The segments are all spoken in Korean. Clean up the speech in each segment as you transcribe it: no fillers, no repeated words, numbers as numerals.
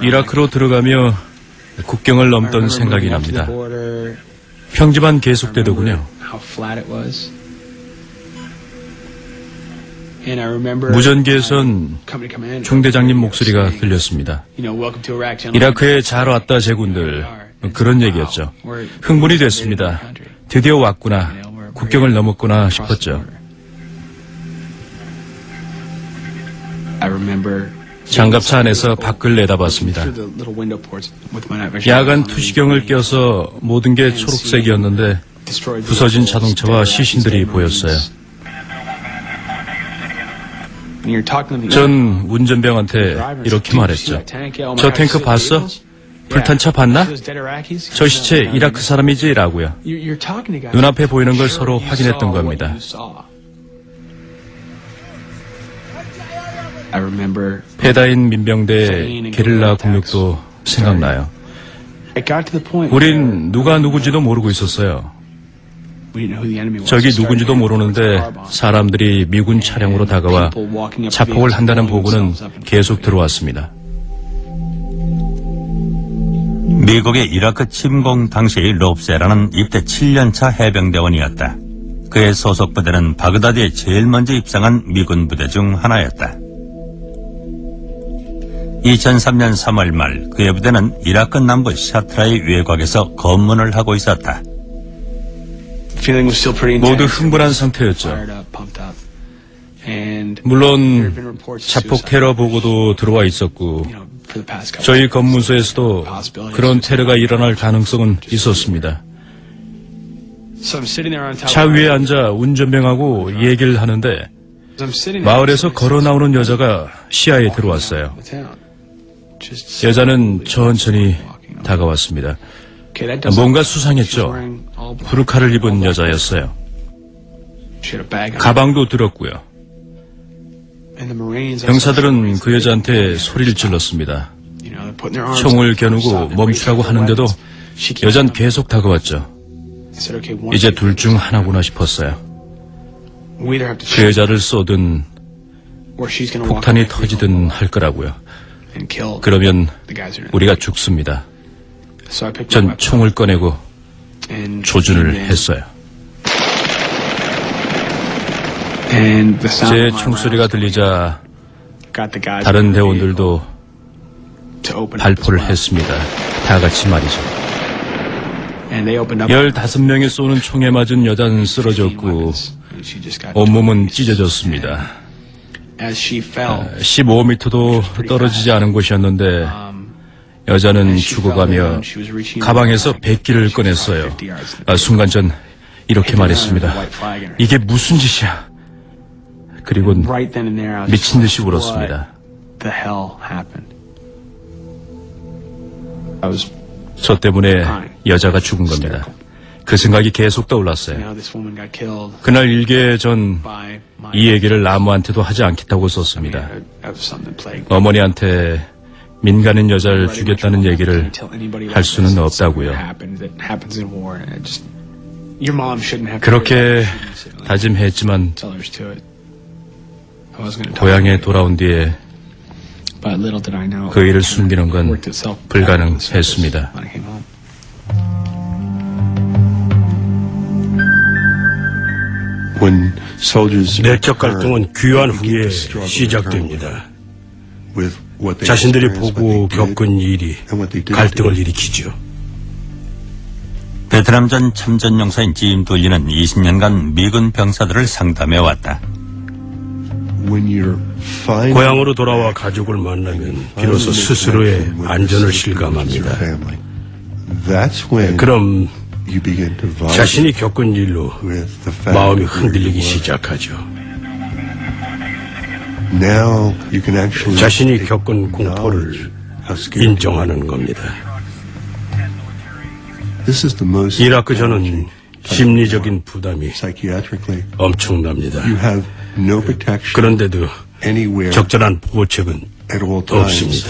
이라크로 들어가며 국경을 넘던 생각이 납니다. 평지만 계속되더군요. 무전기에선 중대장님 목소리가 들렸습니다. 이라크에 잘 왔다 제군들, 그런 얘기였죠. 흥분이 됐습니다. 드디어 왔구나, 국경을 넘었구나 싶었죠. 장갑차 안에서 밖을 내다봤습니다. 야간 투시경을 껴서 모든 게 초록색이었는데 부서진 자동차와 시신들이 보였어요. 전 운전병한테 이렇게 말했죠. 저 탱크 봤어? 불탄 차 봤나? 저 시체 이라크 사람이지? 라고요. 눈앞에 보이는 걸 서로 확인했던 겁니다. 페다인 민병대 게릴라 공격도 생각나요. 우린 누가 누군지도 모르고 있었어요. 적이 누군지도 모르는데 사람들이 미군 차량으로 다가와 자폭을 한다는 보고는 계속 들어왔습니다. 미국의 이라크 침공 당시 롭세라는 입대 7년차 해병대원이었다. 그의 소속 부대는 바그다드에 제일 먼저 입성한 미군 부대 중 하나였다. 2003년 3월 말 그의 부대는 이라크 남부 샤트라의 외곽에서 검문을 하고 있었다. 모두 흥분한 상태였죠. 물론 자폭 테러 보고도 들어와 있었고 저희 검문소에서도 그런 테러가 일어날 가능성은 있었습니다. 차 위에 앉아 운전병하고 얘기를 하는데 마을에서 걸어 나오는 여자가 시야에 들어왔어요. 여자는 천천히 다가왔습니다. 뭔가 수상했죠. 부르카를 입은 여자였어요. 가방도 들었고요. 병사들은 그 여자한테 소리를 질렀습니다. 총을 겨누고 멈추라고 하는데도 여잔 계속 다가왔죠. 이제 둘 중 하나구나 싶었어요. 그 여자를 쏘든 폭탄이 터지든 할 거라고요. 그러면 우리가 죽습니다. 전 총을 꺼내고 조준을 했어요. 제 총소리가 들리자 다른 대원들도 발포를 했습니다. 다 같이 말이죠. 15명이 쏘는 총에 맞은 여자는 쓰러졌고 온몸은 찢어졌습니다. 15m도 떨어지지 않은 곳이었는데 여자는 죽어가며 가방에서 백기를 꺼냈어요. 순간 전 이렇게 말했습니다. 이게 무슨 짓이야? 그리곤 미친 듯이 울었습니다. 저 때문에 여자가 죽은 겁니다. 그 생각이 계속 떠올랐어요. 그날 일기에 전 이 얘기를 아무한테도 하지 않겠다고 썼습니다. 어머니한테 민간인 여자를 죽였다는 얘기를 할 수는 없다고요. 그렇게 다짐했지만 고향에 돌아온 뒤에 그 일을 숨기는 건 불가능했습니다. 내적 갈등은 귀환 후에 시작됩니다. 자신들이 보고 겪은 일이 갈등을 일으키죠. 베트남전 참전 용사인 짐 돌리는 20년간 미군 병사들을 상담해왔다. 고향으로 돌아와 가족을 만나면 비로소 스스로의 안전을 실감합니다. 그럼 자신이 겪은 일로 마음이 흔들리기 시작하죠. 자신이 겪은 공포를 인정하는 겁니다. 이라크전은 심리적인 부담이 엄청납니다. 그런데도 적절한 보호책은 없습니다.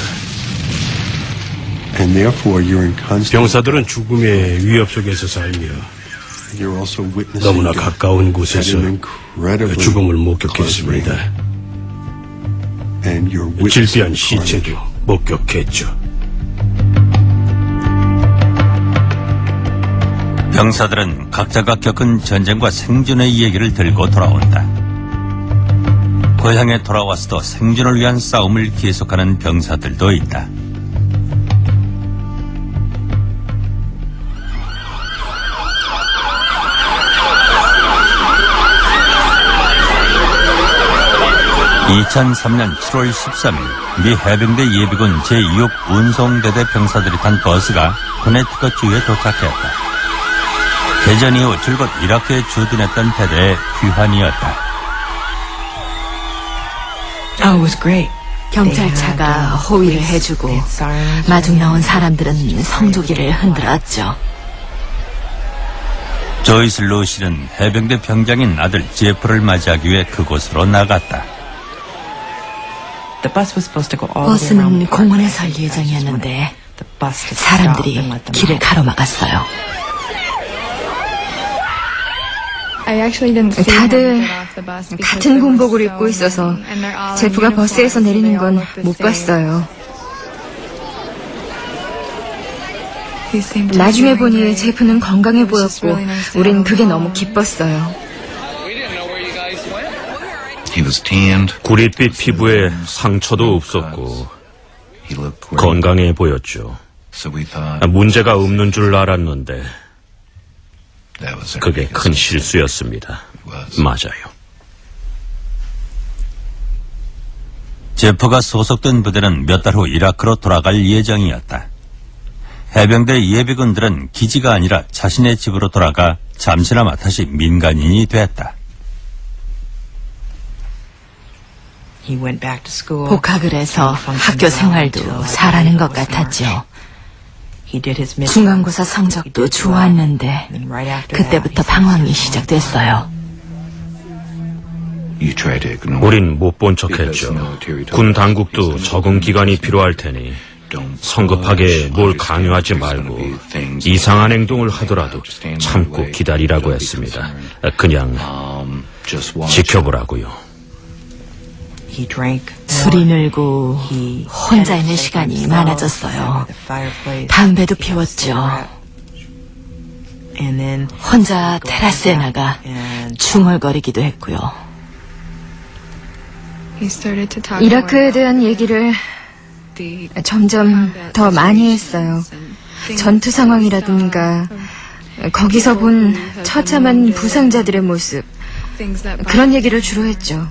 병사들은 죽음의 위협 속에서 살며 너무나 가까운 곳에서 죽음을 목격했습니다. 질비한 시체도 목격했죠. 병사들은 각자가 겪은 전쟁과 생존의 이야기를 들고 돌아온다. 고향에 돌아와서도 생존을 위한 싸움을 계속하는 병사들도 있다. (2003년 7월 13일) 미 해병대 예비군 제2호 운송대대 병사들이 탄 버스가 코네티컷주에 도착했다. 개전 이후 줄곧 이라크에 주둔했던 대대의 귀환이었다. 경찰차가 호위를 해주고 마중 나온 사람들은 성조기를 흔들었죠. 조이스 루실은 해병대 병장인 아들 제프를 맞이하기 위해 그곳으로 나갔다. 버스는 공원에 설 예정이었는데 사람들이 길을 가로막았어요. 다들 같은 군복을 입고 있어서 제프가 버스에서 내리는 건 못 봤어요. 나중에 보니 제프는 건강해 보였고 우린 그게 너무 기뻤어요. 구릿빛 피부에 상처도 없었고 건강해 보였죠. 문제가 없는 줄 알았는데 그게 큰 실수였습니다. 맞아요. 제프가 소속된 부대는 몇 달 후 이라크로 돌아갈 예정이었다. 해병대 예비군들은 기지가 아니라 자신의 집으로 돌아가 잠시나마 다시 민간인이 됐다. 복학을 해서 학교 생활도 잘하는 것 같았죠. 중간고사 성적도 좋았는데 그때부터 방황이 시작됐어요. 우린 못 본 척했죠. 군 당국도 적응 기간이 필요할 테니 성급하게 뭘 강요하지 말고 이상한 행동을 하더라도 참고 기다리라고 했습니다. 그냥 지켜보라고요. 술이 늘고 혼자 있는 시간이 많아졌어요. 담배도 피웠죠. 혼자 테라스에 나가 중얼거리기도 했고요. 이라크에 대한 얘기를 점점 더 많이 했어요. 전투 상황이라든가 거기서 본 처참한 부상자들의 모습, 그런 얘기를 주로 했죠.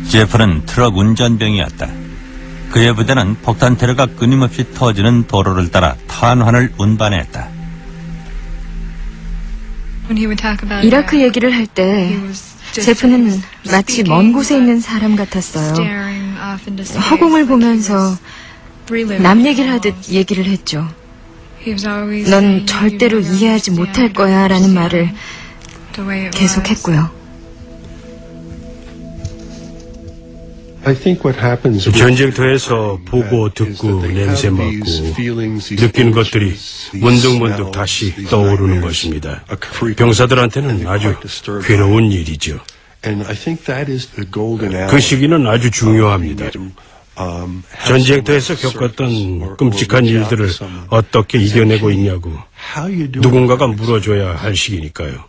제프는 트럭 운전병이었다. 그의 부대는 폭탄 테러가 끊임없이 터지는 도로를 따라 탄환을 운반했다. 이라크 얘기를 할 때 제프는 마치 먼 곳에 있는 사람 같았어요. 허공을 보면서 남 얘기를 하듯 얘기를 했죠. 넌 절대로 이해하지 못할 거야 라는 말을 계속했고요. 전쟁터에서 보고 듣고 냄새 맡고 느끼는 것들이 문득문득 다시 떠오르는 것입니다. 병사들한테는 아주 괴로운 일이죠. 그 시기는 아주 중요합니다. 전쟁터에서 겪었던 끔찍한 일들을 어떻게 이겨내고 있냐고 누군가가 물어줘야 할 시기니까요.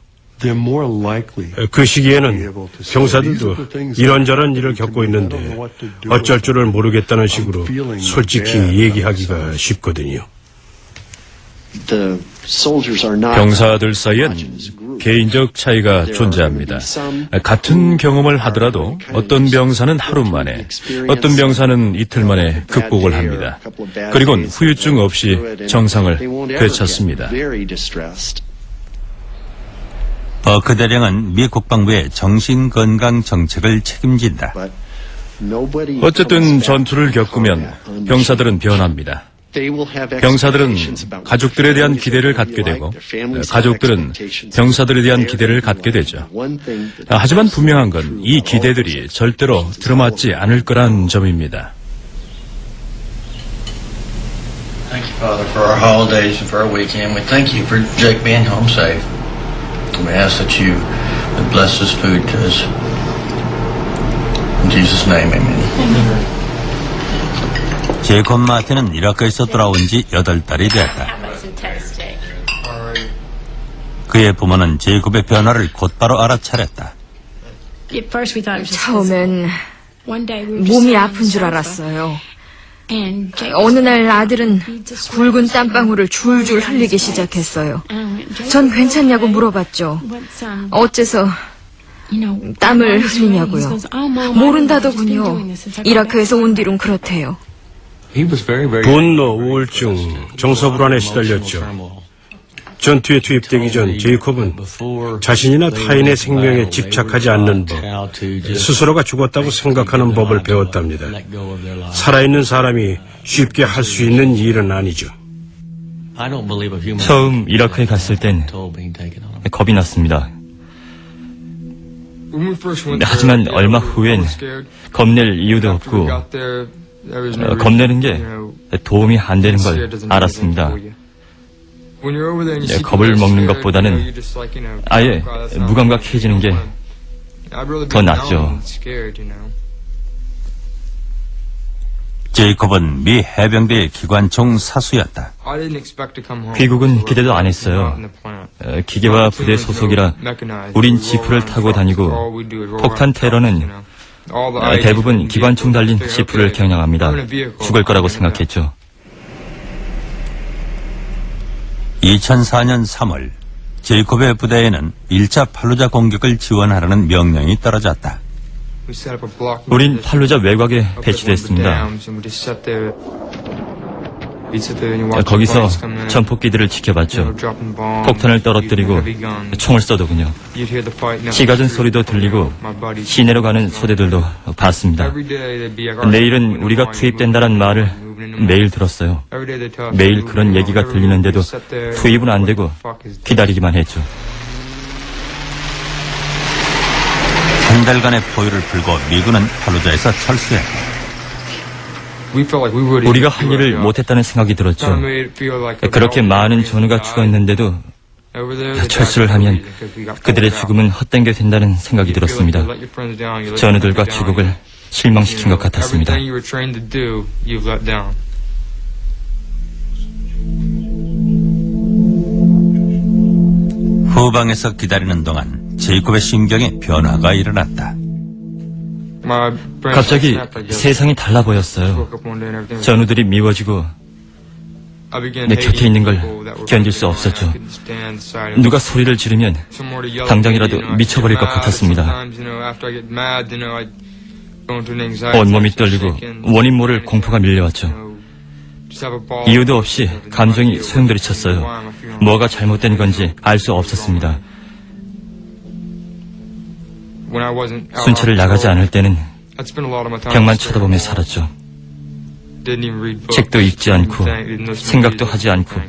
그 시기에는 병사들도 이런저런 일을 겪고 있는데 어쩔 줄을 모르겠다는 식으로 솔직히 얘기하기가 쉽거든요. 병사들 사이엔 개인적 차이가 존재합니다. 같은 경험을 하더라도 어떤 병사는 하루 만에, 어떤 병사는 이틀 만에 극복을 합니다. 그리고는 후유증 없이 정상을 되찾습니다. 버크 대령은 미 국방부의 정신건강 정책을 책임진다. 어쨌든 전투를 겪으면 병사들은 변합니다. 병사들은 가족들에 대한 기대를 갖게 되고 가족들은 병사들에 대한 기대를 갖게 되죠. 하지만 분명한 건 이 기대들이 절대로 들어맞지 않을 거란 점입니다. Thank you, Father, for our holidays and for our weekend. We thank you for Jake being home safe. We ask that you would bless this food to us. In Jesus' name, amen. 제이콥 마틴은 이라크에서 돌아온 지 8달이 되었다. 그의 부모는 제이콥의 변화를 곧바로 알아차렸다. 처음엔 몸이 아픈 줄 알았어요. 어느 날 아들은 굵은 땀방울을 줄줄 흘리기 시작했어요. 전 괜찮냐고 물어봤죠. 어째서 땀을 흘리냐고요. 모른다더군요. 이라크에서 온 뒤론 그렇대요. 분노, 우울증, 정서불안에 시달렸죠. 전투에 투입되기 전 제이콥은 자신이나 타인의 생명에 집착하지 않는 법, 스스로가 죽었다고 생각하는 법을 배웠답니다. 살아있는 사람이 쉽게 할 수 있는 일은 아니죠. 처음 이라크에 갔을 땐 겁이 났습니다. 하지만 얼마 후엔 겁낼 이유도 없고 겁내는 게 도움이 안 되는 걸 알았습니다. 겁을 먹는 것보다는 아예 무감각해지는 게 더 낫죠. 제이콥은 미 해병대의 기관총 사수였다. 귀국은 기대도 안 했어요. 기계화 부대 소속이라 우린 지프를 타고 다니고 폭탄 테러는 대부분 기관총 달린 지프를 겨냥합니다. 죽을 거라고 생각했죠. 2004년 3월 제이콥의 부대에는 1차 팔루자 공격을 지원하라는 명령이 떨어졌다. 우린 팔루자 외곽에 배치됐습니다. 거기서 전폭기들을 지켜봤죠. 폭탄을 떨어뜨리고 총을 쏘더군요. 시가전 소리도 들리고 시내로 가는 소대들도 봤습니다. 내일은 우리가 투입된다는 말을 매일 들었어요. 매일 그런 얘기가 들리는데도 투입은 안 되고 기다리기만 했죠. 한 달간의 포위를 풀고 미군은 팔루자에서 철수했다. 우리가 할 일을 못했다는 생각이 들었죠. 그렇게 많은 전우가 죽었는데도 철수를 하면 그들의 죽음은 헛된 게 된다는 생각이 들었습니다. 전우들과 주국을 실망시킨 것 같았습니다. 후방에서 기다리는 동안 제이콥의 심경에 변화가 일어났다. 갑자기 세상이 달라 보였어요. 전우들이 미워지고 내 곁에 있는 걸 견딜 수 없었죠. 누가 소리를 지르면 당장이라도 미쳐버릴 것 같았습니다. 온몸이 떨리고 원인 모를 공포가 밀려왔죠. 이유도 없이 감정이 소용돌이쳤어요. 뭐가 잘못된 건지 알 수 없었습니다. 순찰을 나가지 않을 때는 벽만 쳐다보며 살았죠. 책도 읽지 않고 생각도 하지 않고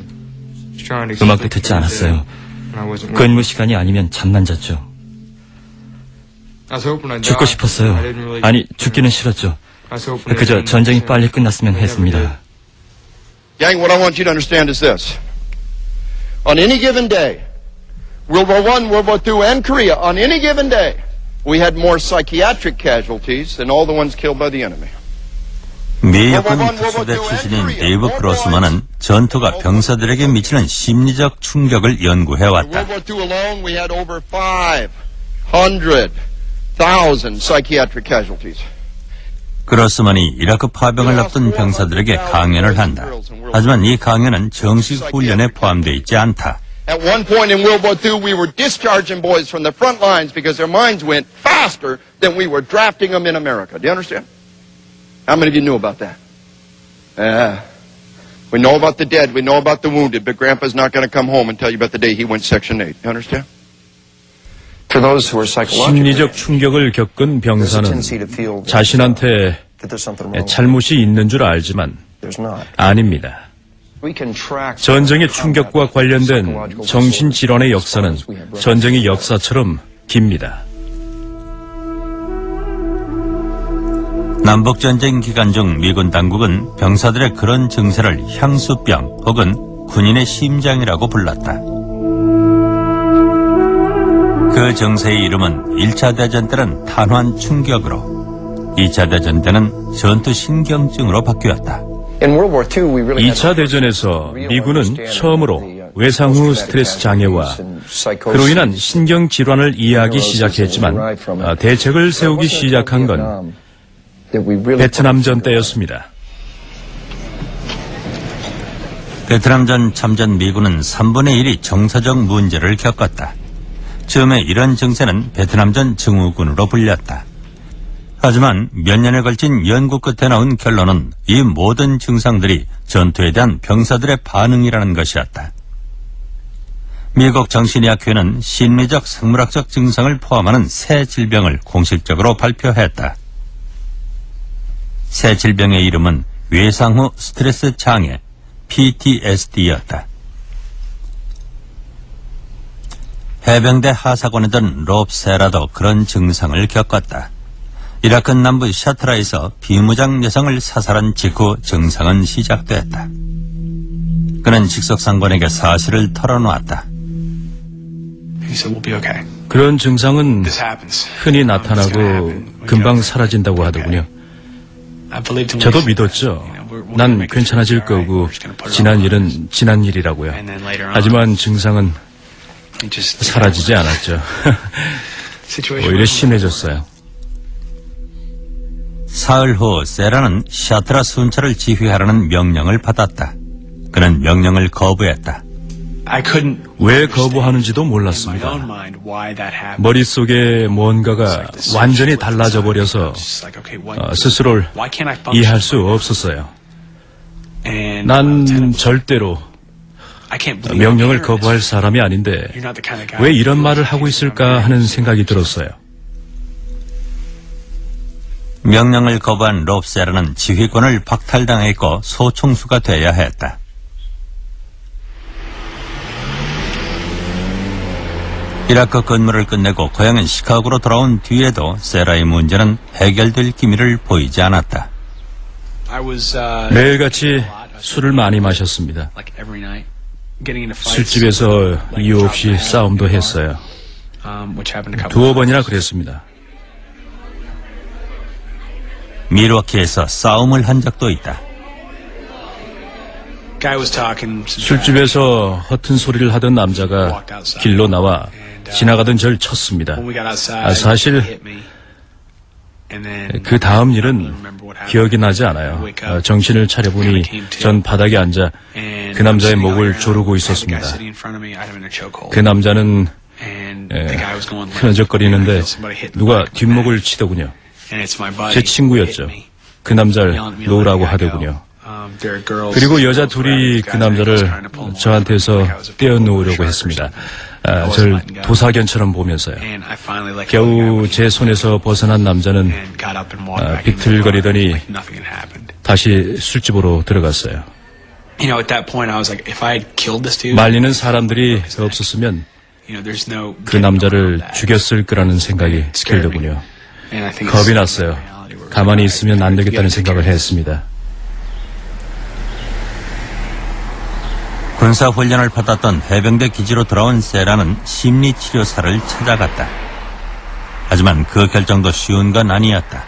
음악도 듣지 않았어요. 근무 시간이 아니면 잠만 잤죠. 죽고 싶었어요. 아니, 죽기는 싫었죠. 그저 전쟁이 빨리 끝났으면 했습니다. Gang, what I want you to understand is this. On any given day, World War I, World War II, and Korea, on any given day, we had more psychiatric casualties than all the ones killed by the enemy. 미 육군 특수대 출신인 데이브 크로스만은 전투가 병사들에게 미치는 심리적 충격을 연구해왔다. World War II alone, we had over 500,000 psychiatric casualties. 크로스만이 이라크 파병을 앞둔 병사들에게 강연을 한다. 하지만 이 강연은 정식 훈련에 포함되어 있지 않다. At one point in World War II, we were discharging boys from the front lines because their minds went faster than we were drafting them in America. Do you understand? How many of you knew about that? We know about the dead, we know about the wounded, but Grandpa's not going to come home and tell you about the day he went Section 8. You understand? 심리적 충격을 겪은 병사는 자신한테 잘못이 있는 줄 알지만 아닙니다. 전쟁의 충격과 관련된 정신질환의 역사는 전쟁의 역사처럼 깁니다. 남북전쟁 기간 중 미군 당국은 병사들의 그런 증세를 향수병 혹은 군인의 심장이라고 불렀다. 그 증세의 이름은 1차 대전 때는 탄환 충격으로, 2차 대전 때는 전투 신경증으로 바뀌었다. 2차 대전에서 미군은 처음으로 외상 후 스트레스 장애와 그로 인한 신경 질환을 이해하기 시작했지만 대책을 세우기 시작한 건 베트남전 때였습니다. 베트남전 참전 미군은 3분의 1이 정서적 문제를 겪었다. 처음에 이런 증세는 베트남전 증후군으로 불렸다. 하지만 몇 년에 걸친 연구 끝에 나온 결론은 이 모든 증상들이 전투에 대한 병사들의 반응이라는 것이었다. 미국 정신의학회는 심리적 생물학적 증상을 포함하는 새 질병을 공식적으로 발표했다. 새 질병의 이름은 외상 후 스트레스 장애 PTSD였다. 해병대 하사관이던 롭 세라도 그런 증상을 겪었다. 이라크 남부 샤트라에서 비무장 여성을 사살한 직후 증상은 시작됐다. 그는 직속상관에게 사실을 털어놓았다. 그런 증상은 흔히 나타나고 금방 사라진다고 하더군요. 저도 믿었죠. 난 괜찮아질 거고 지난 일은 지난 일이라고요. 하지만 증상은 사라지지 않았죠. 오히려 심해졌어요. 사흘 후 세라는 샤트라 순찰을 지휘하라는 명령을 받았다. 그는 명령을 거부했다. 왜 거부하는지도 몰랐습니다. 머릿속에 뭔가가 완전히 달라져 버려서 스스로를 이해할 수 없었어요. 난 절대로 명령을 거부할 사람이 아닌데 왜 이런 말을 하고 있을까 하는 생각이 들었어요. 명령을 거부한 롭 세라는 지휘권을 박탈당했고 소총수가 돼야 했다. 이라크 근무를 끝내고 고향인 시카고로 돌아온 뒤에도 세라의 문제는 해결될 기미를 보이지 않았다. 매일같이 술을 많이 마셨습니다. 술집에서 이유 없이 싸움도 했어요. 두어 번이나 그랬습니다. 밀워키에서 싸움을 한 적도 있다. 술집에서 허튼 소리를 하던 남자가 길로 나와 지나가던 절 쳤습니다. 사실 그 다음 일은 기억이 나지 않아요. 정신을 차려보니 전 바닥에 앉아 그 남자의 목을 조르고 있었습니다. 그 남자는 흐느적거리는데 누가 뒷목을 치더군요. 제 친구였죠. 그 남자를 놓으라고 하더군요. 그리고 여자 둘이 그 남자를 저한테서 떼어놓으려고 했습니다. 절 도사견처럼 보면서요. 겨우 제 손에서 벗어난 남자는 비틀거리더니 다시 술집으로 들어갔어요. 말리는 사람들이 없었으면 그 남자를 죽였을 거라는 생각이 들더군요. 겁이 났어요. 가만히 있으면 안 되겠다는 생각을 했습니다. 군사훈련을 받았던 해병대 기지로 돌아온 세라는 심리치료사를 찾아갔다. 하지만 그 결정도 쉬운 건 아니었다.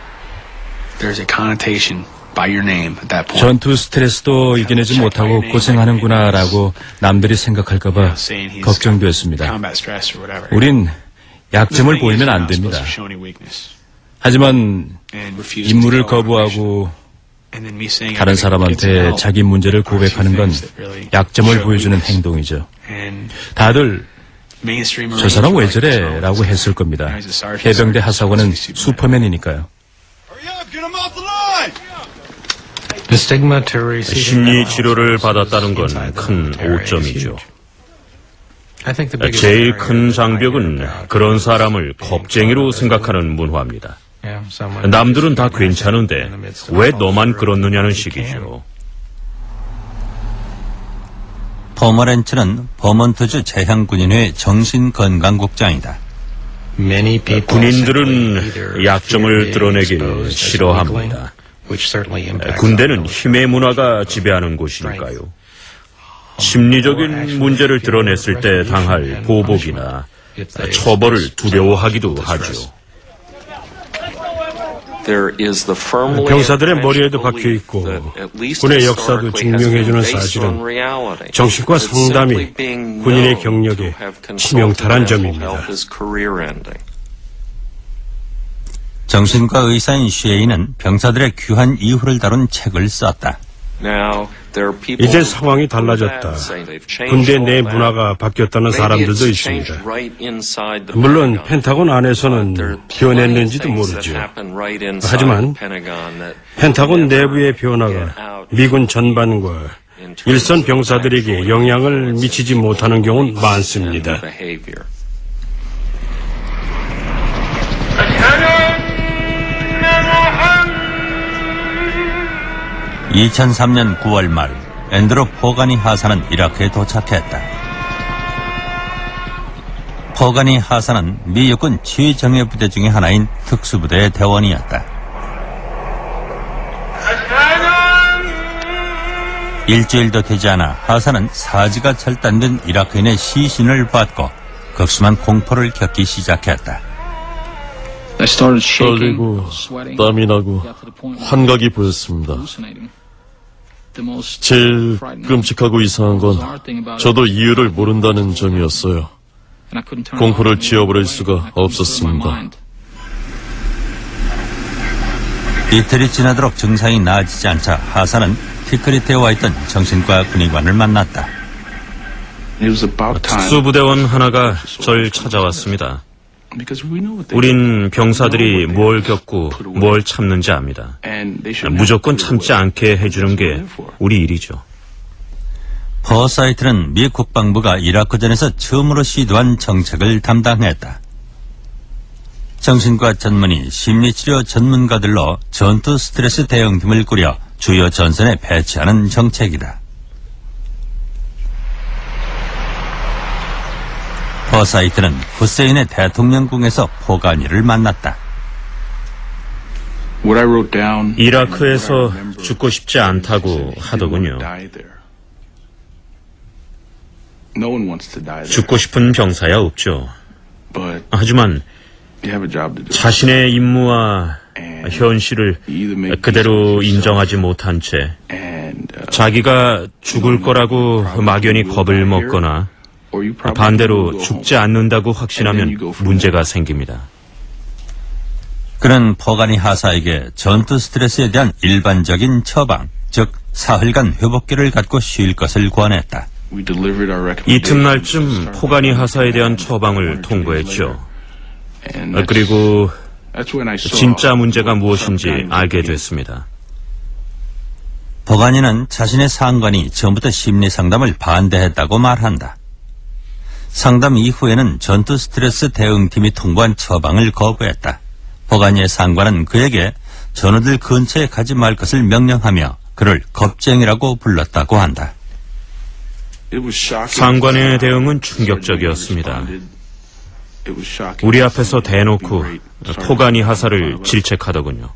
전투 스트레스도 이겨내지 못하고 고생하는구나라고 남들이 생각할까봐 걱정됐습니다. 우린 약점을 보이면 안 됩니다. 하지만 임무를 거부하고 다른 사람한테 자기 문제를 고백하는 건 약점을 보여주는 행동이죠. 다들 저 사람 왜 저래? 라고 했을 겁니다. 해병대 하사관은 슈퍼맨이니까요. 심리 치료를 받았다는 건 큰 오점이죠. 제일 큰 장벽은 그런 사람을 겁쟁이로 생각하는 문화입니다. 남들은 다 괜찮은데 왜 너만 그렇느냐는 식이죠. 포머렌츠는 버몬트주 제향군인회 정신건강국장이다. 군인들은 약점을 드러내길 싫어합니다. 군대는 힘의 문화가 지배하는 곳이니까요. 심리적인 문제를 드러냈을 때 당할 보복이나 처벌을 두려워하기도 하죠. 병사들의 머리에도 박혀 있고 군의 역사도 증명해주는 사실은 정신과 상담이 군인의 경력에 치명타란 점입니다. 정신과 의사인 쉐이는 병사들의 귀환 이후를 다룬 책을 썼다. 이제 상황이 달라졌다. 군대 내 문화가 바뀌었다는 사람들도 있습니다. 물론 펜타곤 안에서는 변했는지도 모르죠. 하지만 펜타곤 내부의 변화가 미군 전반과 일선 병사들에게 영향을 미치지 못하는 경우는 많습니다. 2003년 9월 말 앤드루 포가니 하사는 이라크에 도착했다. 포가니 하사는 미 육군 지휘정예부대 중의 하나인 특수부대의 대원이었다. 일주일도 되지 않아 하사는 사지가 절단된 이라크인의 시신을 받고 극심한 공포를 겪기 시작했다. 떨리고 땀이 나고 환각이 보였습니다. 제일 끔찍하고 이상한 건 저도 이유를 모른다는 점이었어요. 공포를 지워버릴 수가 없었습니다. 이틀이 지나도록 증상이 나아지지 않자 하사는 티크리트에 와 있던 정신과 군의관을 만났다. 특수부대원 하나가 절 찾아왔습니다. 우린 병사들이 뭘 겪고 뭘 참는지 압니다. 무조건 참지 않게 해주는 게 우리 일이죠. 퍼사이트는 미 국방부가 이라크전에서 처음으로 시도한 정책을 담당했다. 정신과 전문의, 심리치료 전문가들로 전투 스트레스 대응팀을 꾸려 주요 전선에 배치하는 정책이다. 퍼사이트는 후세인의 대통령궁에서 포가니를 만났다. 이라크에서 죽고 싶지 않다고 하더군요. 죽고 싶은 병사야 없죠. 하지만 자신의 임무와 현실을 그대로 인정하지 못한 채 자기가 죽을 거라고 막연히 겁을 먹거나 반대로 죽지 않는다고 확신하면 문제가 생깁니다. 그는 포가니 하사에게 전투 스트레스에 대한 일반적인 처방, 즉 사흘간 회복기를 갖고 쉴 것을 권했다. 이튿날쯤 포가니 하사에 대한 처방을 통보했죠. 그리고 진짜 문제가 무엇인지 알게 됐습니다. 포가니는 자신의 상관이 처음부터 심리상담을 반대했다고 말한다. 상담 이후에는 전투 스트레스 대응팀이 통보한 처방을 거부했다. 포가니의 상관은 그에게 전우들 근처에 가지 말 것을 명령하며 그를 겁쟁이라고 불렀다고 한다. 상관의 대응은 충격적이었습니다. 우리 앞에서 대놓고 포가니 하사를 질책하더군요.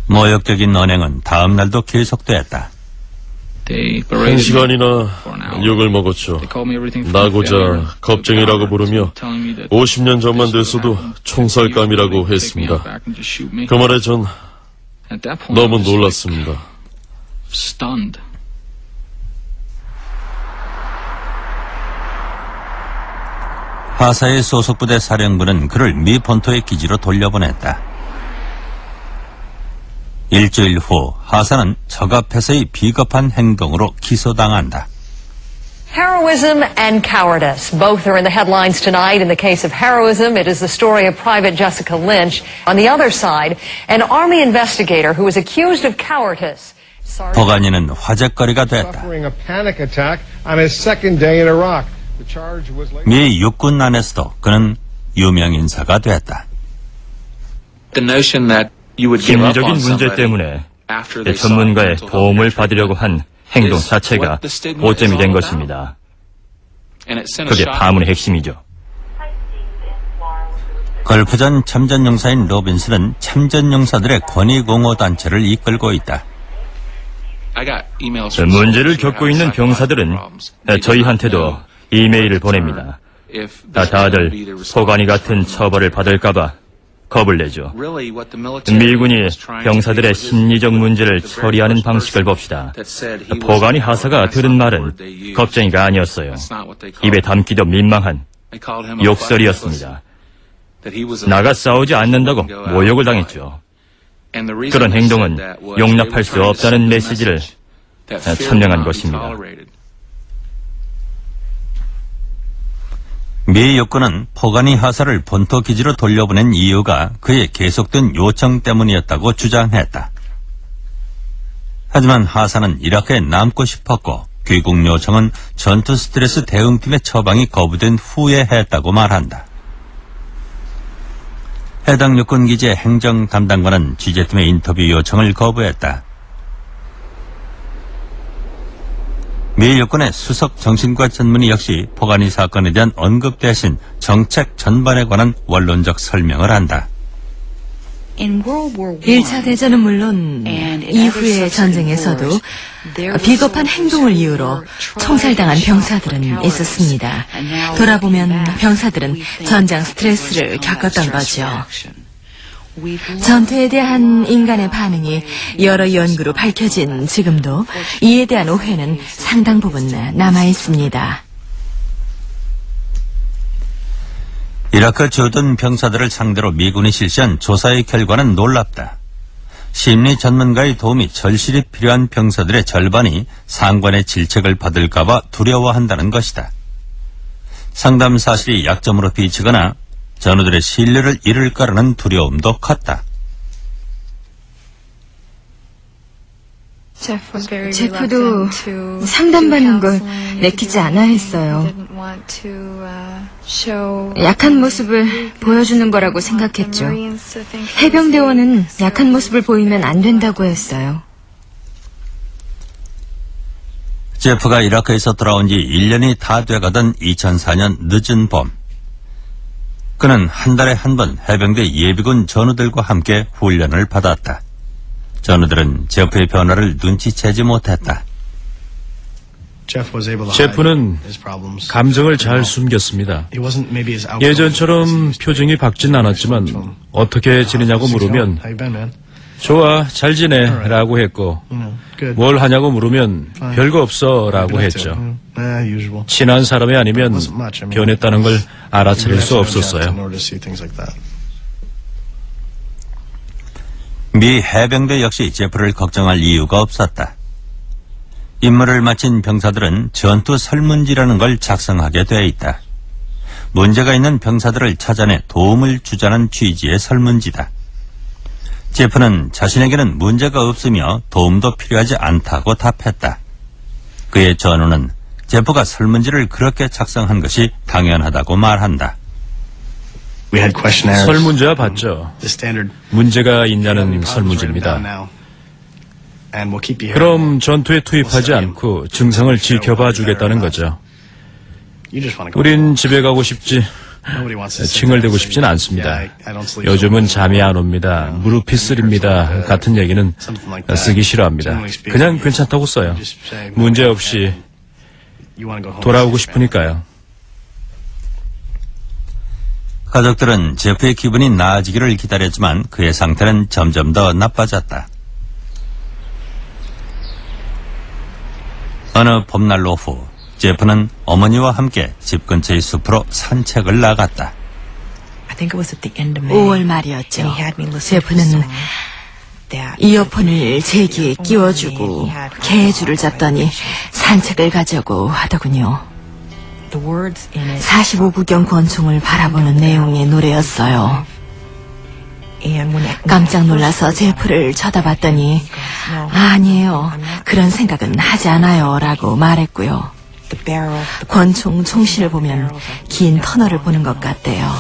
모욕적인 언행은 다음 날도 계속됐다. 1시간이나 욕을 먹었죠. 나고자 겁쟁이라고 부르며 50년 전만 됐어도 총살감이라고 했습니다. 그 말에 전 너무 놀랐습니다. 하사의 소속부대 사령부는 그를 미 본토의 기지로 돌려보냈다. 일주일 후 하사는 적 앞에서의 비겁한 행동으로 기소당한다. Heroism and cowardice. Both are in the headlines tonight. In the case of heroism, it is the story of Private Jessica Lynch. On the other side, an Army investigator who was accused of cowardice. 포가니는 화제거리가 됐다. 미 육군 안에서도 그는 유명인사가 됐다. 심리적인 문제 때문에 전문가의 도움을 받으려고 한 행동 자체가 오점이 된 것입니다. 그게 파문의 핵심이죠. 걸프전 참전용사인 로빈슨은 참전용사들의 권익옹호단체를 이끌고 있다. 문제를 겪고 있는 병사들은 저희한테도 이메일을 보냅니다. 다들 포가니 같은 처벌을 받을까봐 겁을 내죠. 미군이 병사들의 심리적 문제를 처리하는 방식을 봅시다. 포가니 하사가 들은 말은 겁쟁이가 아니었어요. 입에 담기도 민망한 욕설이었습니다. 나가 싸우지 않는다고 모욕을 당했죠. 그런 행동은 용납할 수 없다는 메시지를 천명한 것입니다. 미 육군은 포가니 하사를 본토 기지로 돌려보낸 이유가 그의 계속된 요청 때문이었다고 주장했다. 하지만 하사는 이라크에 남고 싶었고 귀국 요청은 전투 스트레스 대응팀의 처방이 거부된 후에 했다고 말한다. 해당 육군 기지의 행정 담당관은 취재팀의 인터뷰 요청을 거부했다. 미 육군의 수석 정신과 전문의 역시 포가니 사건에 대한 언급 대신 정책 전반에 관한 원론적 설명을 한다. 1차 대전은 물론 이후의 전쟁에서도 비겁한 행동을 이유로 총살당한 병사들은 있었습니다. 돌아보면 병사들은 전장 스트레스를 겪었던 거죠. 전투에 대한 인간의 반응이 여러 연구로 밝혀진 지금도 이에 대한 오해는 상당 부분 남아 있습니다. 이라크 주둔 병사들을 상대로 미군이 실시한 조사의 결과는 놀랍다. 심리 전문가의 도움이 절실히 필요한 병사들의 절반이 상관의 질책을 받을까봐 두려워한다는 것이다. 상담 사실이 약점으로 비치거나 전우들의 신뢰를 잃을까라는 두려움도 컸다. 제프도 상담받는 걸 내키지 않아 했어요. 약한 모습을 보여주는 거라고 생각했죠. 해병대원은 약한 모습을 보이면 안 된다고 했어요. 제프가 이라크에서 돌아온 지 1년이 다 돼가던 2004년 늦은 봄. 그는 한 달에 한 번 해병대 예비군 전우들과 함께 훈련을 받았다. 전우들은 제프의 변화를 눈치채지 못했다. 제프는 감정을 잘 숨겼습니다. 예전처럼 표정이 밝진 않았지만 어떻게 지내냐고 물으면 좋아, 잘 지내 라고 했고 뭘 하냐고 물으면 별거 없어 라고 했죠. 친한 사람이 아니면 변했다는 걸 알아차릴 수 없었어요. 미 해병대 역시 제프를 걱정할 이유가 없었다. 임무를 마친 병사들은 전투 설문지라는 걸 작성하게 돼 있다. 문제가 있는 병사들을 찾아내 도움을 주자는 취지의 설문지다. 제프는 자신에게는 문제가 없으며 도움도 필요하지 않다고 답했다. 그의 전우는 제프가 설문지를 그렇게 작성한 것이 당연하다고 말한다. 설문지와 봤죠. 문제가 있냐는 설문지입니다. 그럼 전투에 투입하지 않고 증상을 지켜봐 주겠다는 거죠. 우린 집에 가고 싶지, 칭얼대고 싶진 않습니다. 요즘은 잠이 안 옵니다. 무릎이 쓰립니다. 같은 얘기는 쓰기 싫어합니다. 그냥 괜찮다고 써요. 문제 없이 돌아오고 싶으니까요. 가족들은 제프의 기분이 나아지기를 기다렸지만 그의 상태는 점점 더 나빠졌다. 어느 봄날 오후 제프는 어머니와 함께 집 근처의 숲으로 산책을 나갔다. 5월 말이었죠. 제프는 이어폰을 제 귀에 끼워주고 개주를 잡더니 산책을 가자고 하더군요. 45구경 권총을 바라보는 내용의 노래였어요. 깜짝 놀라서 제프를 쳐다봤더니 아니에요. 그런 생각은 하지 않아요. 라고 말했고요. 권총 총실을 보면 긴 터널을 보는 것 같대요.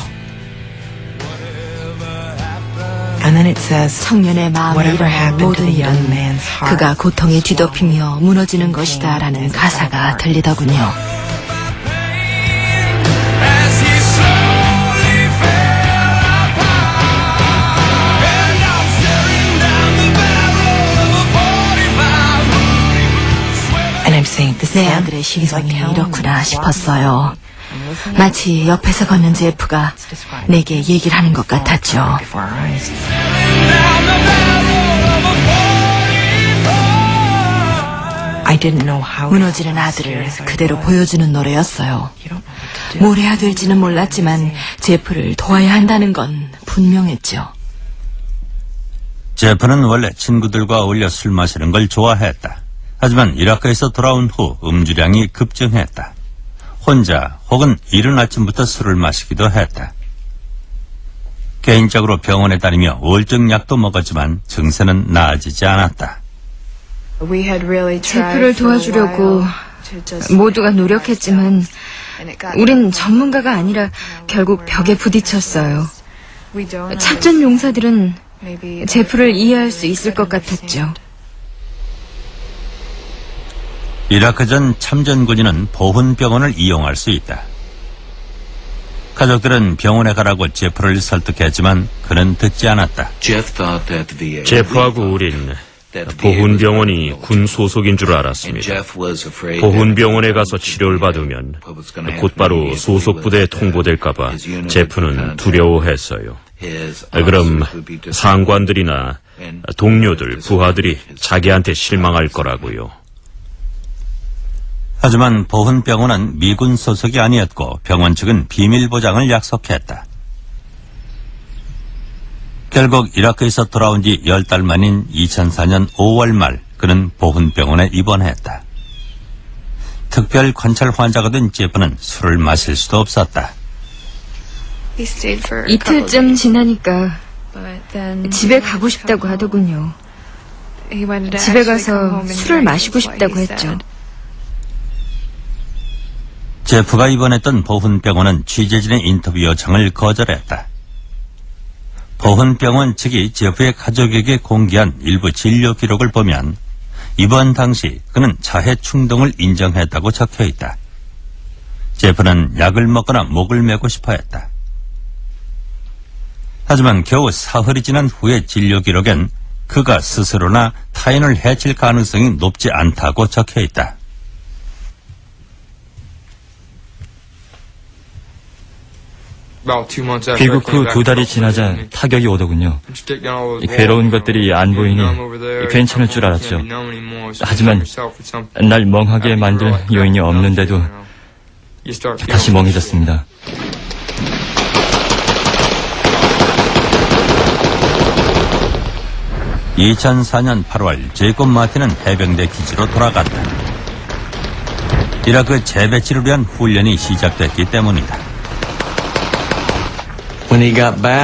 청년의 마음에 일어난 모든 일은 그가 고통에 뒤덮이며 무너지는 것이다 라는 가사가 들리더군요. 내 아들의 심정이 이렇구나 싶었어요. 마치 옆에서 걷는 제프가 내게 얘기를 하는 것 같았죠. 무너지는 아들을 그대로 보여주는 노래였어요. 뭘 해야 될지는 몰랐지만 제프를 도와야 한다는 건 분명했죠. 제프는 원래 친구들과 어울려 술 마시는 걸 좋아했다. 하지만 이라크에서 돌아온 후 음주량이 급증했다. 혼자 혹은 이른 아침부터 술을 마시기도 했다. 개인적으로 병원에 다니며 우울증 약도 먹었지만 증세는 나아지지 않았다. 제프를 도와주려고 모두가 노력했지만 우린 전문가가 아니라 결국 벽에 부딪혔어요. 참전 용사들은 제프를 이해할 수 있을 것 같았죠. 이라크 전 참전군인은 보훈병원을 이용할 수 있다. 가족들은 병원에 가라고 제프를 설득했지만 그는 듣지 않았다. 제프하고 우린 보훈병원이 군 소속인 줄 알았습니다. 보훈병원에 가서 치료를 받으면 곧바로 소속 부대에 통보될까봐 제프는 두려워했어요. 그럼 상관들이나 동료들, 부하들이 자기한테 실망할 거라고요. 하지만 보훈병원은 미군 소속이 아니었고 병원 측은 비밀 보장을 약속했다. 결국 이라크에서 돌아온 지 10달 만인 2004년 5월 말 그는 보훈병원에 입원했다. 특별 관찰 환자가 된 제프는 술을 마실 수도 없었다. 이틀쯤 지나니까 집에 가고 싶다고 하더군요. 집에 가서 술을 마시고 싶다고 했죠. 제프가 입원했던 보훈병원은 취재진의 인터뷰 요청을 거절했다. 보훈병원 측이 제프의 가족에게 공개한 일부 진료 기록을 보면 입원 당시 그는 자해 충동을 인정했다고 적혀있다. 제프는 약을 먹거나 목을 메고 싶어 했다. 하지만 겨우 사흘이 지난 후의 진료 기록엔 그가 스스로나 타인을 해칠 가능성이 높지 않다고 적혀있다. 귀국 후 2달이 지나자 타격이 오더군요. 괴로운 것들이 안 보이니 괜찮을 줄 알았죠. 하지만 날 멍하게 만들 요인이 없는데도 다시 멍해졌습니다. (2004년 8월) 제이콥 마틴은 해병대 기지로 돌아갔다. 이라크 재배치를 위한 훈련이 시작됐기 때문이다.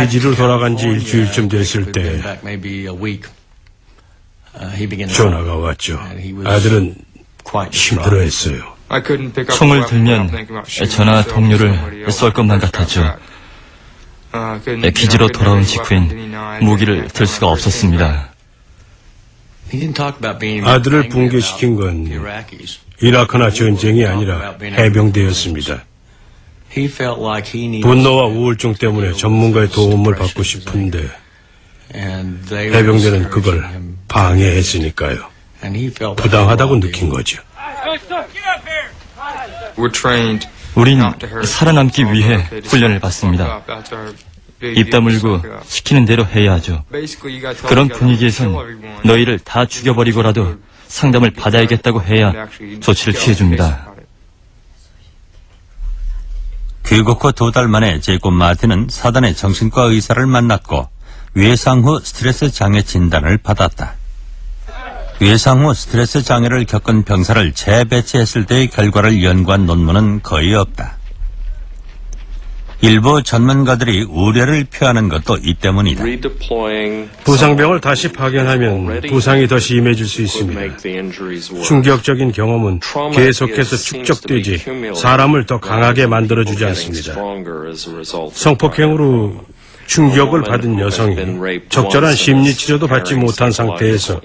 기지로 돌아간 지 일주일쯤 됐을 때 전화가 왔죠. 아들은 힘들어했어요. 총을 들면 저나 동료를 쏠 것만 같았죠. 기지로 돌아온 직후엔 무기를 들 수가 없었습니다. 아들을 붕괴시킨 건 이라크나 전쟁이 아니라 해병대였습니다. 분노와 우울증 때문에 전문가의 도움을 받고 싶은데 해병대는 그걸 방해했으니까요. 부당하다고 느낀 거죠. 우린 살아남기 위해 훈련을 받습니다. 입 다물고 시키는 대로 해야 하죠. 그런 분위기에선 너희를 다 죽여버리고라도 상담을 받아야겠다고 해야 조치를 취해줍니다. 귀국 후 2달 만에 제이콥 마틴은 사단의 정신과 의사를 만났고 외상 후 스트레스 장애 진단을 받았다. 외상 후 스트레스 장애를 겪은 병사를 재배치했을 때의 결과를 연구한 논문은 거의 없다. 일부 전문가들이 우려를 표하는 것도 이 때문이다. 부상병을 다시 파견하면 부상이 더 심해질 수 있습니다. 충격적인 경험은 계속해서 축적되지 사람을 더 강하게 만들어주지 않습니다. 성폭행으로 충격을 받은 여성이 적절한 심리치료도 받지 못한 상태에서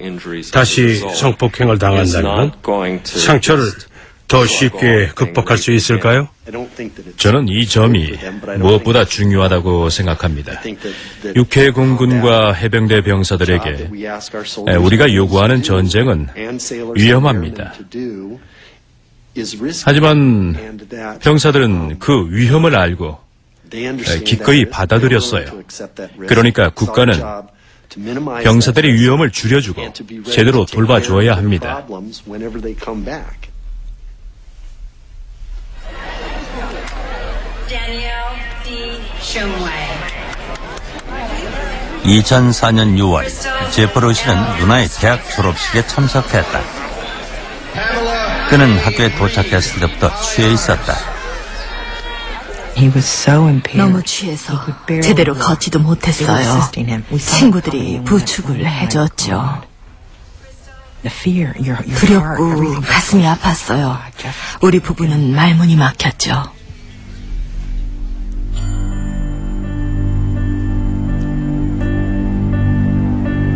다시 성폭행을 당한다면 상처를 더 쉽게 극복할 수 있을까요? 저는 이 점이 무엇보다 중요하다고 생각합니다. 육해 공군과 해병대 병사들에게 우리가 요구하는 전쟁은 위험합니다. 하지만 병사들은 그 위험을 알고 기꺼이 받아들였어요. 그러니까 국가는 병사들의 위험을 줄여주고 제대로 돌봐주어야 합니다. (2004년 6월) 제프 로시는 누나의 대학 졸업식에 참석했다. 그는 학교에 도착했을 때부터 취해 있었다. 너무 취해서 제대로 걷지도 못했어요. 친구들이 부축을 해줬죠. 두렵고 가슴이 아팠어요. 우리 부부는 말문이 막혔죠.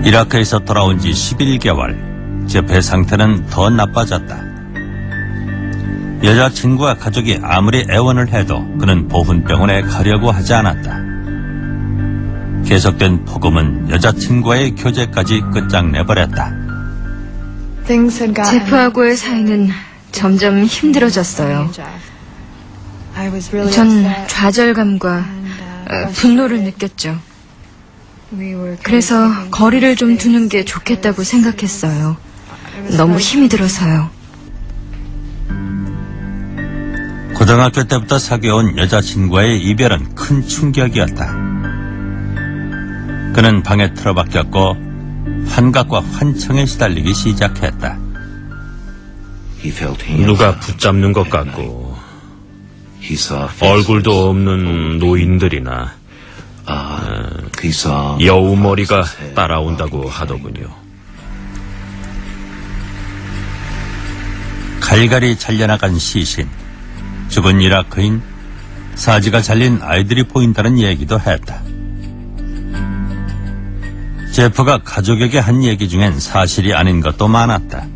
이라크에서 돌아온 지 11개월, 제프의 상태는 더 나빠졌다. 여자친구와 가족이 아무리 애원을 해도 그는 보훈병원에 가려고 하지 않았다. 계속된 폭음은 여자친구와의 교제까지 끝장내버렸다. 제프하고의 사이는 점점 힘들어졌어요. 전 좌절감과 분노를 느꼈죠. 그래서 거리를 좀 두는 게 좋겠다고 생각했어요. 너무 힘이 들어서요. 고등학교 때부터 사귀어온 여자친구와의 이별은 큰 충격이었다. 그는 방에 틀어박혔고 환각과 환청에 시달리기 시작했다. 누가 붙잡는 것 같고 얼굴도 없는 노인들이나 여우 머리가 따라온다고 하더군요. 갈갈이 잘려나간 시신, 죽은 이라크인, 사지가 잘린 아이들이 보인다는 얘기도 했다. 제프가 가족에게 한 얘기 중엔 사실이 아닌 것도 많았다.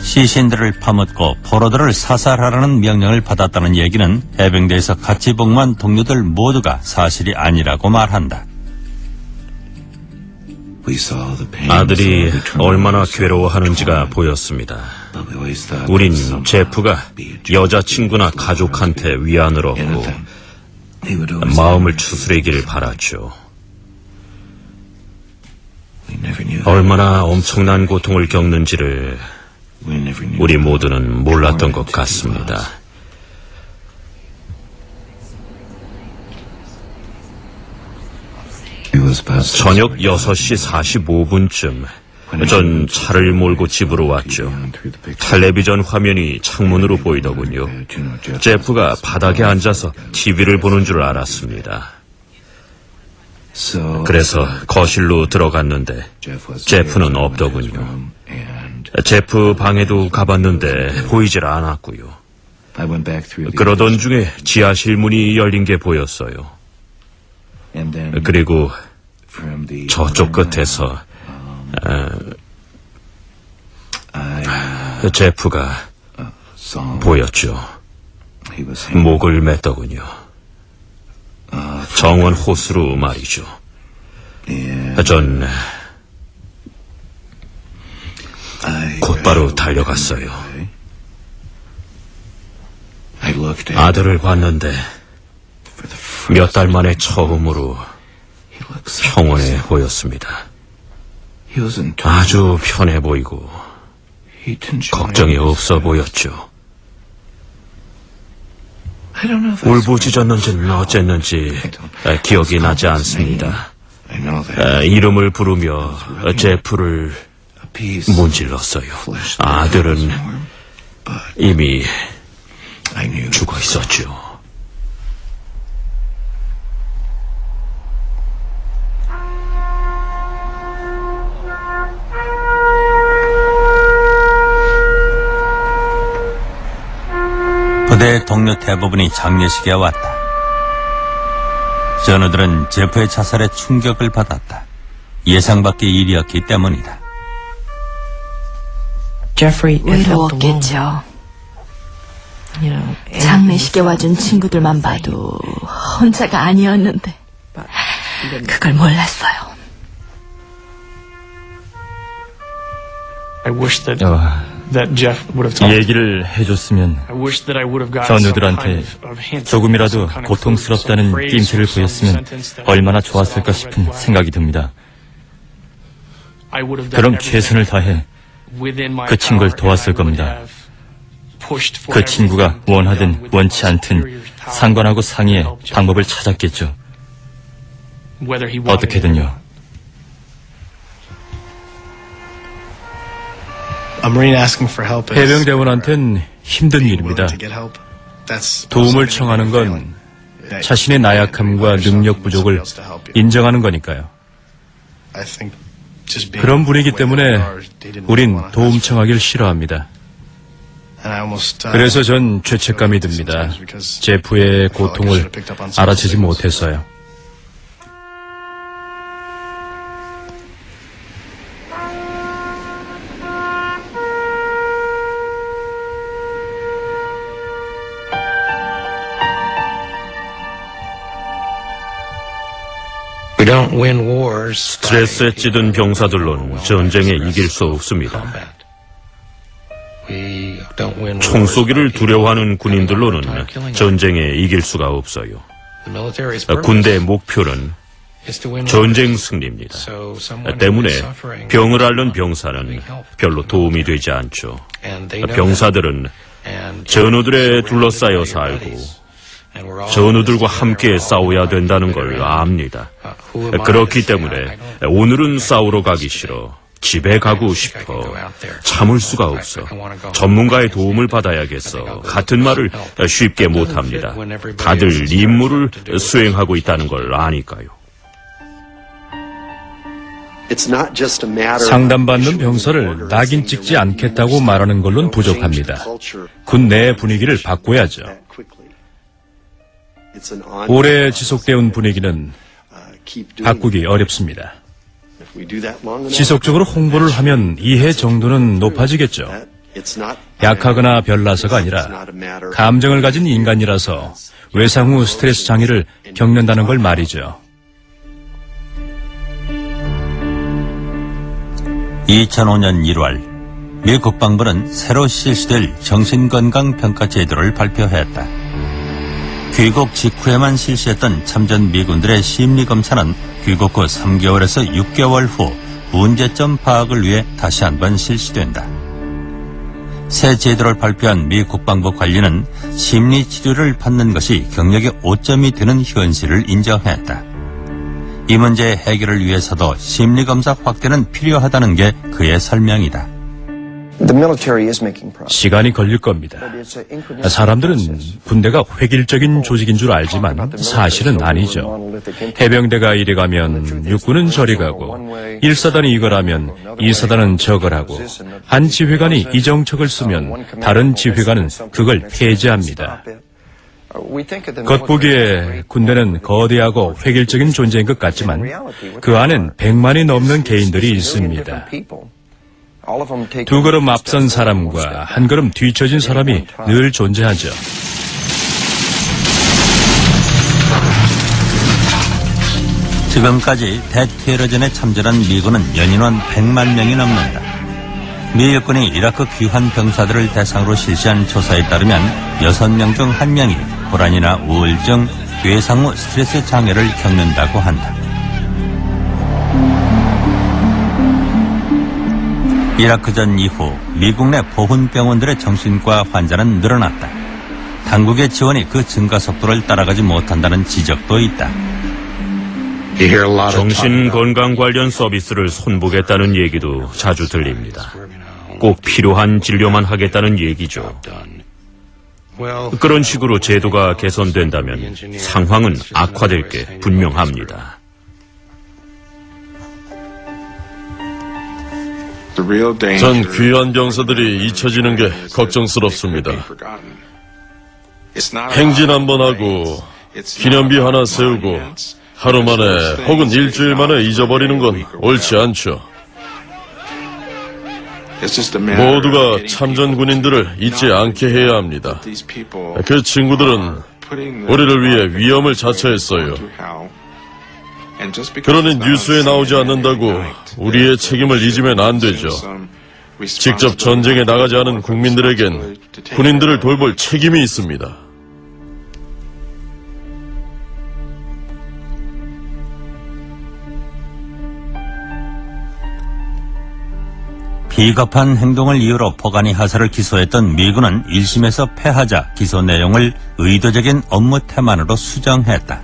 시신들을 파묻고 포로들을 사살하라는 명령을 받았다는 얘기는 해병대에서 같이 복무한 동료들 모두가 사실이 아니라고 말한다. 아들이 얼마나 괴로워하는지가 보였습니다. 우린 제프가 여자친구나 가족한테 위안을 얻고 마음을 추스리기를 바랐죠. 얼마나 엄청난 고통을 겪는지를 우리 모두는 몰랐던 것 같습니다. 저녁 6시 45분쯤 전 차를 몰고 집으로 왔죠. 텔레비전 화면이 창문으로 보이더군요. 제프가 바닥에 앉아서 TV를 보는 줄 알았습니다. 그래서 거실로 들어갔는데 제프는 없더군요. 제프 방에도 가봤는데 보이질 않았고요. 그러던 중에 지하실 문이 열린 게 보였어요. 그리고 저쪽 끝에서 제프가 보였죠. 목을 맸더군요. 정원 호수로 말이죠. 전 곧바로 달려갔어요. 아들을 봤는데 몇 달 만에 처음으로 평온해 보였습니다. 아주 편해 보이고 걱정이 없어 보였죠. 울부짖었는지는 어쨌는지 기억이 나지 않습니다. 이름을 부르며 제프를 문질렀어요. 아들은 이미 죽어 있었죠. 부대의 동료 대부분이 장례식에 왔다. 전우들은 제프의 자살에 충격을 받았다. 예상 밖의 일이었기 때문이다. 외로웠겠죠. 장례식에 와준 친구들만 봐도 혼자가 아니었는데 그걸 몰랐어요. 얘기를 해줬으면 전우들한테 조금이라도 고통스럽다는 낌새를 보였으면 얼마나 좋았을까 싶은 생각이 듭니다. 그럼 최선을 다해 그 친구를 도왔을 겁니다. 그 친구가 원하든 원치 않든 상관하고 상의해 방법을 찾았겠죠. 어떻게든요. 해병대원한텐 힘든 일입니다. 도움을 청하는 건 자신의 나약함과 능력 부족을 인정하는 거니까요. 그런 분위기 때문에 우린 도움 청하길 싫어합니다. 그래서 전 죄책감이 듭니다. 제프의 고통을 알아채지 못해서요. 스트레스에 찌든 병사들로는 전쟁에 이길 수 없습니다. 총쏘기를 두려워하는 군인들로는 전쟁에 이길 수가 없어요. 군대의 목표는 전쟁 승리입니다. 때문에 병을 앓는 병사는 별로 도움이 되지 않죠. 병사들은 전우들에 둘러싸여 살고 전우들과 함께 싸워야 된다는 걸 압니다. 그렇기 때문에 오늘은 싸우러 가기 싫어. 집에 가고 싶어. 참을 수가 없어. 전문가의 도움을 받아야겠어. 같은 말을 쉽게 못합니다. 다들 임무를 수행하고 있다는 걸 아니까요. 상담받는 병사를 낙인 찍지 않겠다고 말하는 걸로는 부족합니다. 군 내 분위기를 바꿔야죠. 오래 지속되어 온 분위기는 바꾸기 어렵습니다. 지속적으로 홍보를 하면 이해 정도는 높아지겠죠. 약하거나 별나서가 아니라 감정을 가진 인간이라서 외상 후 스트레스 장애를 겪는다는 걸 말이죠. 2005년 1월 미 국방부는 새로 실시될 정신건강평가 제도를 발표했다. 귀국 직후에만 실시했던 참전 미군들의 심리검사는 귀국 후 3개월에서 6개월 후 문제점 파악을 위해 다시 한번 실시된다. 새 제도를 발표한 미 국방부 관리는 심리치료를 받는 것이 경력의 오점이 되는 현실을 인정했다. 이 문제의 해결을 위해서도 심리검사 확대는 필요하다는 게 그의 설명이다. 시간이 걸릴 겁니다. 사람들은 군대가 획일적인 조직인 줄 알지만 사실은 아니죠. 해병대가 이리 가면 육군은 저리 가고 1사단이 이걸 하면 2사단은 저걸 하고 한 지휘관이 이 정책을 쓰면 다른 지휘관은 그걸 폐지합니다. 겉보기에 군대는 거대하고 획일적인 존재인 것 같지만 그 안엔 100만이 넘는 개인들이 있습니다. 두 걸음 앞선 사람과 한 걸음 뒤처진 사람이 늘 존재하죠. 지금까지 대테러전에 참전한 미군은 연인원 100만 명이 넘는다. 미 일군이 이라크 귀환 병사들을 대상으로 실시한 조사에 따르면 6명 중 1명이 불안이나 우울증, 외상 후 스트레스 장애를 겪는다고 한다. 이라크전 이후 미국 내 보훈병원들의 정신과 환자는 늘어났다. 당국의 지원이 그 증가 속도를 따라가지 못한다는 지적도 있다. 정신건강 관련 서비스를 손보겠다는 얘기도 자주 들립니다. 꼭 필요한 진료만 하겠다는 얘기죠. 그런 식으로 제도가 개선된다면 상황은 악화될 게 분명합니다. 전 귀한 병사들이 잊혀지는 게 걱정스럽습니다. 행진 한번 하고 기념비 하나 세우고 하루 만에 혹은 일주일 만에 잊어버리는 건 옳지 않죠. 모두가 참전 군인들을 잊지 않게 해야 합니다. 그 친구들은 우리를 위해 위험을 자처했어요. 그러니 뉴스에 나오지 않는다고 우리의 책임을 잊으면 안 되죠. 직접 전쟁에 나가지 않은 국민들에겐 군인들을 돌볼 책임이 있습니다. 비겁한 행동을 이유로 포가니 하사를 기소했던 미군은 1심에서 패하자 기소 내용을 의도적인 업무 태만으로 수정했다.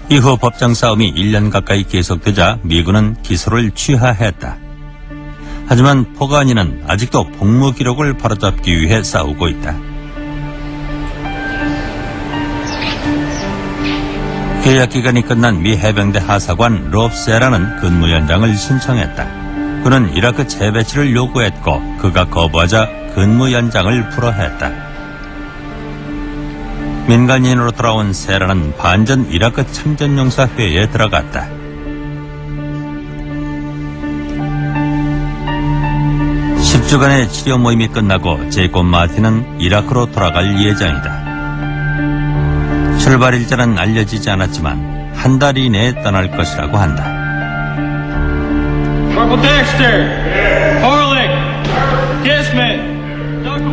이후 법정 싸움이 1년 가까이 계속되자 미군은 기소를 취하했다. 하지만 포가니는 아직도 복무 기록을 바로잡기 위해 싸우고 있다. 계약 기간이 끝난 미 해병대 하사관 롭 세라는 근무 연장을 신청했다. 그는 이라크 재배치를 요구했고 그가 거부하자 근무 연장을 불허했다. 민간인으로 돌아온 세라는 반전 이라크 참전용사회에 들어갔다. (10주간의) 치료 모임이 끝나고 제이콥 마틴은 이라크로 돌아갈 예정이다. 출발 일자는 알려지지 않았지만 한 달 이내에 떠날 것이라고 한다.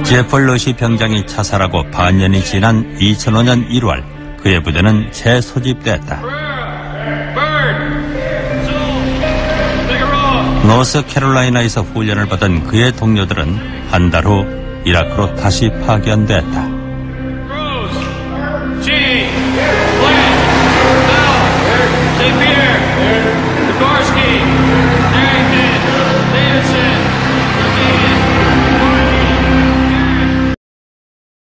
제펄 러시 병장이 자살하고 반년이 지난 2005년 1월 그의 부대는 재소집됐다. 노스캐롤라이나에서 훈련을 받은 그의 동료들은 한 달 후 이라크로 다시 파견됐다.